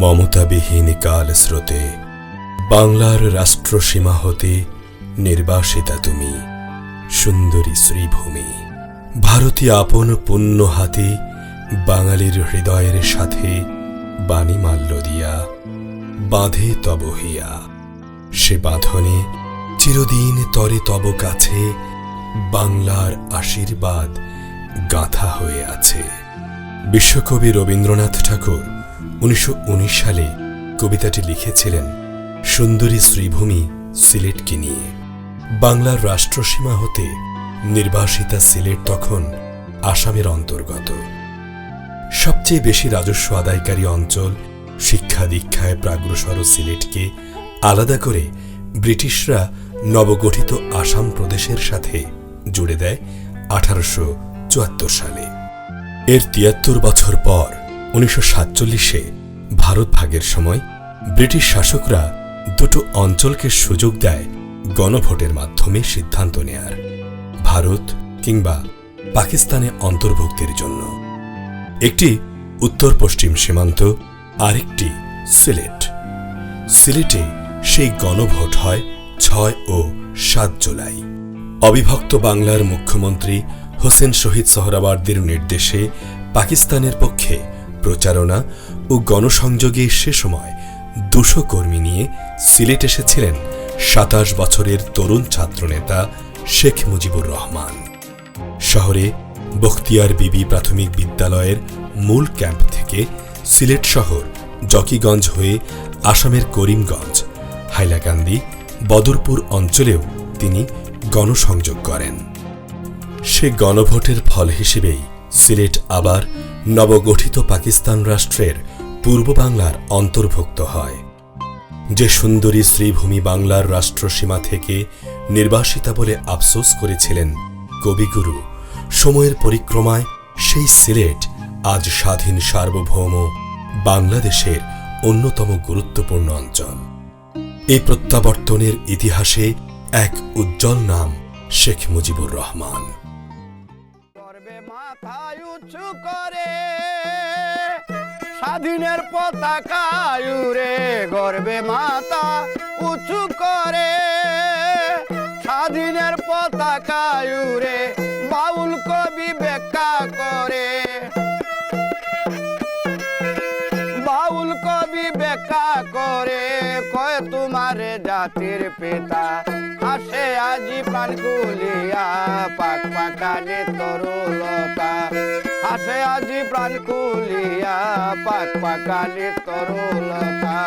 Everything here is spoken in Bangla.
মমতাবিহীন কাল স্রোতে বাংলার রাষ্ট্রসীমা হতে নির্বাসিতা তুমি, সুন্দরী শ্রীভূমি। ভারতী আপন পুণ্য হাতে বাঙালির হৃদয়ের সাথে বাণী মাল্য দিয়া বাঁধে তব হিয়া। সে বাঁধনে চিরদিন তরে তব কাছে বাংলার আশীর্বাদ গাঁথা হয়ে আছে। বিশ্বকবি রবীন্দ্রনাথ ঠাকুর 1919 সালে কবিতাটি লিখেছিলেন সুন্দরী শ্রীভূমি সিলেটকে নিয়ে। বাংলার রাষ্ট্রসীমা হতে নির্বাসিতা সিলেট তখন আসামের অন্তর্গত। সবচেয়ে বেশি রাজস্ব আদায়কারী অঞ্চল, শিক্ষা দীক্ষায় প্রাগ্রসর সিলেটকে আলাদা করে ব্রিটিশরা নবগঠিত আসাম প্রদেশের সাথে জুড়ে দেয় 1874 সালে। এর 73 বছর পর 1947-এ ভারত ভাগের সময় ব্রিটিশ শাসকরা দুটো অঞ্চলকে সুযোগ দেয় গণভোটের মাধ্যমে সিদ্ধান্ত নেয়ার, ভারত কিংবা পাকিস্তানে অন্তর্ভুক্তির জন্য। একটি উত্তর পশ্চিম সীমান্ত, আরেকটি সিলেট। সিলেটে সেই গণভোট হয় 6 ও 7 জুলাই। অবিভক্ত বাংলার মুখ্যমন্ত্রী হোসেন শহীদ সোহরাওয়ার্দীর নির্দেশে পাকিস্তানের পক্ষে প্রচারণা ও গণসংযোগে সে সময় 200 কর্মী নিয়ে সিলেট এসেছিলেন 27 বছরের তরুণ ছাত্রনেতা শেখ মুজিবুর রহমান। শহরে বখতিয়ার বিবি প্রাথমিক বিদ্যালয়ের মূল ক্যাম্প থেকে সিলেট শহর জকিগঞ্জ হয়ে আসামের করিমগঞ্জ, হাইলাকান্দি, বদরপুর অঞ্চলেও তিনি গণসংযোগ করেন। সে গণভোটের ফল হিসেবেই সিলেট আবার নবগঠিত পাকিস্তান রাষ্ট্রের পূর্ব বাংলার অন্তর্ভুক্ত হয়। যে সুন্দরী শ্রীভূমি বাংলার রাষ্ট্রসীমা থেকে নির্বাসিতা বলে আফসোস করেছিলেন কবিগুরু, সময়ের পরিক্রমায় সেই সিলেট আজ স্বাধীন সার্বভৌম বাংলাদেশের অন্যতম গুরুত্বপূর্ণ অঞ্চল। এই প্রত্যাবর্তনের ইতিহাসে এক উজ্জ্বল নাম শেখ মুজিবুর রহমান। মাথায় উঁচু করে স্বাধীনের পতাকা উড়ে, গর্বে মাথা উঁচু করে স্বাধীনের পতাকা উড়ে, বাউল কবি ব্যাখ্যা করে, বাউল কবি ব্যাখ্যা করে, কয় তোমারে জাতির পিতা আসে আজি প্রাণ কুলিয়া, পাক পাকানে তরুলতা আসে আজি প্রাণ কুলিয়া, পাক পাকানে তরুলতা।